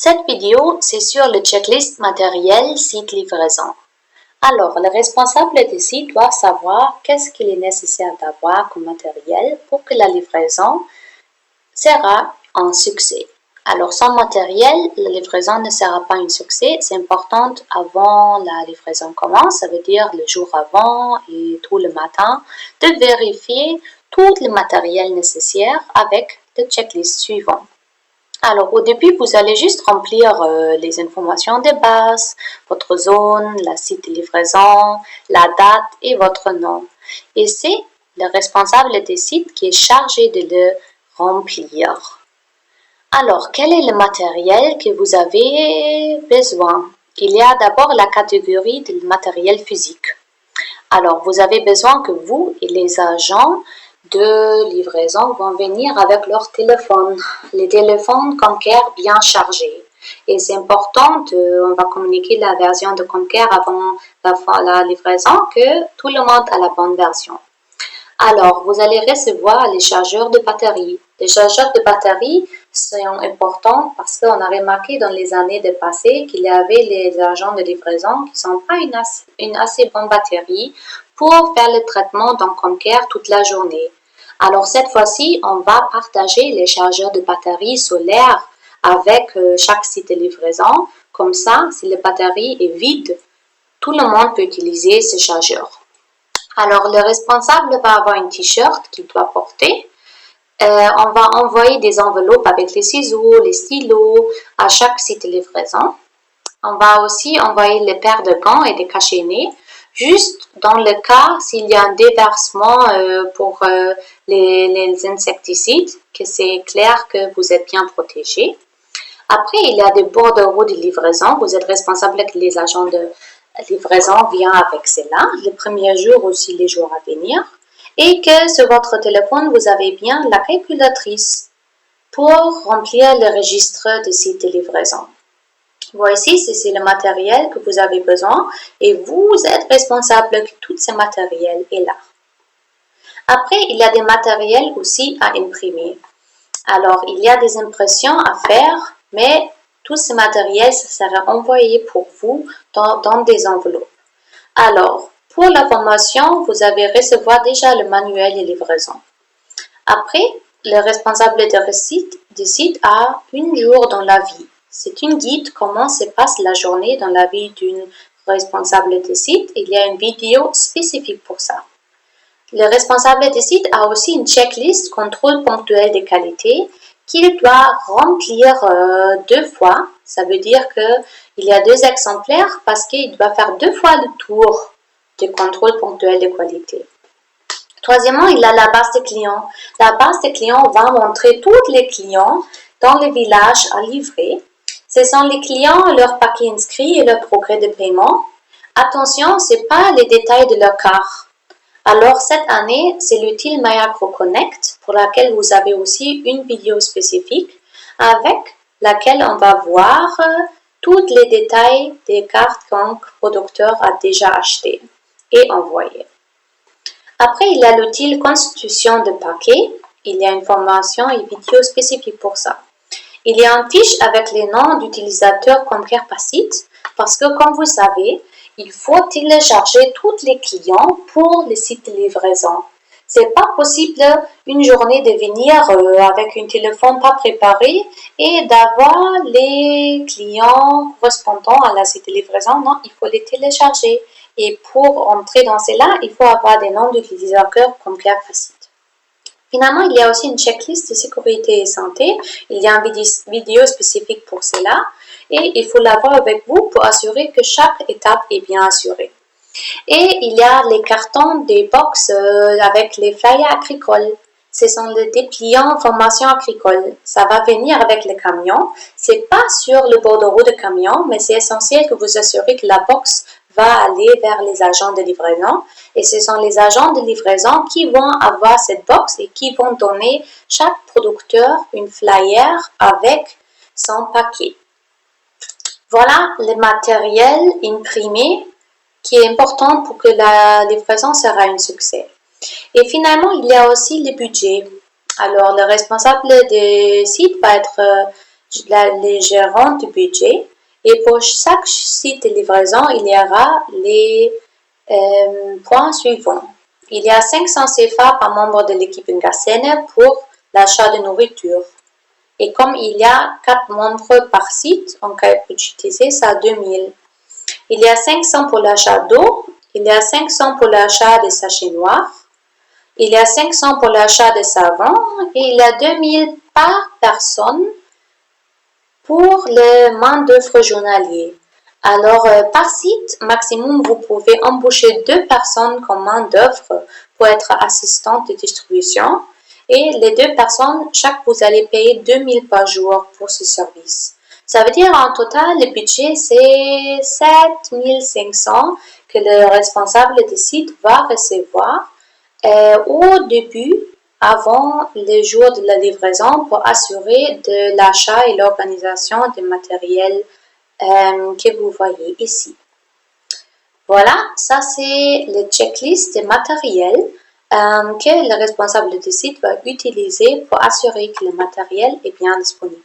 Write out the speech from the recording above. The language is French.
Cette vidéo, c'est sur le checklist matériel site livraison. Alors, le responsable des sites doit savoir qu'est-ce qu'il est nécessaire d'avoir comme matériel pour que la livraison sera un succès. Alors, sans matériel, la livraison ne sera pas un succès. C'est important avant la livraison commence, ça veut dire le jour avant et tout le matin, de vérifier tout le matériel nécessaire avec le checklist suivant. Alors, au début, vous allez juste remplir les informations de base, votre zone, la site de livraison, la date et votre nom. Et c'est le responsable des sites qui est chargé de le remplir. Alors, quel est le matériel que vous avez besoin? Il y a d'abord la catégorie de matériel physique. Alors, vous avez besoin que vous et les agents de livraison vont venir avec leur téléphone, les téléphones Comcare bien chargés. Et c'est important, on va communiquer la version de Comcare avant la livraison, que tout le monde a la bonne version. Alors, vous allez recevoir les chargeurs de batterie. Les chargeurs de batterie sont importants parce qu'on a remarqué dans les années passées qu'il y avait les agents de livraison qui n'ont pas une assez bonne batterie pour faire le traitement dans Comcare toute la journée. Alors cette fois-ci, on va partager les chargeurs de batterie solaire avec chaque site de livraison. Comme ça, si la batterie est vide, tout le monde peut utiliser ces chargeurs. Alors le responsable va avoir un t-shirt qu'il doit porter. On va envoyer des enveloppes avec les ciseaux, les stylos à chaque site de livraison. On va aussi envoyer les paires de gants et des cachets-nez, juste dans le cas s'il y a un déversement pour les insecticides, que c'est clair que vous êtes bien protégé. Après, il y a des bordereaux de livraison. Vous êtes responsable que les agents de livraison viennent avec cela, les premiers jours aussi les jours à venir. Et que sur votre téléphone, vous avez bien la calculatrice pour remplir le registre de site de livraison. Voici, c'est le matériel que vous avez besoin et vous êtes responsable que tout ce matériel est là. Après, il y a des matériels aussi à imprimer. Alors, il y a des impressions à faire, mais tout ce matériel, ça sera envoyé pour vous dans des enveloppes. Alors, pour la formation, vous allez recevoir déjà le manuel de livraison. Après, le responsable du site a un jour dans la vie. C'est une guide comment se passe la journée dans la vie d'une responsable de site. Il y a une vidéo spécifique pour ça. Le responsable de site a aussi une checklist contrôle ponctuel de qualité qu'il doit remplir 2 fois. Ça veut dire qu'il y a 2 exemplaires parce qu'il doit faire 2 fois le tour de contrôle ponctuel de qualité. Troisièmement, il y a la base de clients. La base de clients va montrer tous les clients dans le village à livrer. Ce sont les clients, leurs paquets inscrits et leur progrès de paiement. Attention, ce n'est pas les détails de leur carte. Alors, cette année, c'est l'outil MyAgroConnect pour laquelle vous avez aussi une vidéo spécifique avec laquelle on va voir tous les détails des cartes qu'un producteur a déjà achetées et envoyées. Après, il y a l'outil constitution de paquets. Il y a une formation et vidéo spécifique pour ça. Il y a une fiche avec les noms d'utilisateurs Comcare par site parce que, comme vous savez, il faut télécharger tous les clients pour les sites de livraison. C'est pas possible une journée de venir avec un téléphone pas préparé et d'avoir les clients correspondant à la site de livraison. Non, il faut les télécharger. Et pour entrer dans cela, il faut avoir des noms d'utilisateurs Comcare par site. Finalement, il y a aussi une checklist de sécurité et santé. Il y a une vidéo spécifique pour cela. Et il faut l'avoir avec vous pour assurer que chaque étape est bien assurée. Et il y a les cartons des box avec les flyers agricoles. Ce sont des dépliants formation agricole. Ça va venir avec le camion. C'est pas sur le bordereau de camion, mais c'est essentiel que vous assurez que la box va aller vers les agents de livraison. Et ce sont les agents de livraison qui vont avoir cette box et qui vont donner chaque producteur une flyer avec son paquet. Voilà le matériel imprimé qui est important pour que la livraison sera un succès. Et finalement, il y a aussi le budget. Alors, le responsable des sites va être les gérants du budget. Et pour chaque site de livraison, il y aura les points suivants. Il y a 500 CFA par membre de l'équipe Ngassene pour l'achat de nourriture. Et comme il y a 4 membres par site, on peut utiliser ça 2000. Il y a 500 pour l'achat d'eau, il y a 500 pour l'achat des sachets noirs, il y a 500 pour l'achat de savon et il y a 2000 par personne pour le main-d'œuvre journalier. Alors, par site, maximum, vous pouvez embaucher 2 personnes comme main-d'œuvre pour être assistante de distribution. Et les 2 personnes, chaque vous allez payer 2000 par jour pour ce service. Ça veut dire en total, le budget, c'est 7500 que le responsable du site va recevoir au début, avant le jour de la livraison, pour assurer de l'achat et l'organisation du matériel que vous voyez ici. Voilà, ça c'est le checklist de matériel que le responsable du site va utiliser pour assurer que le matériel est bien disponible.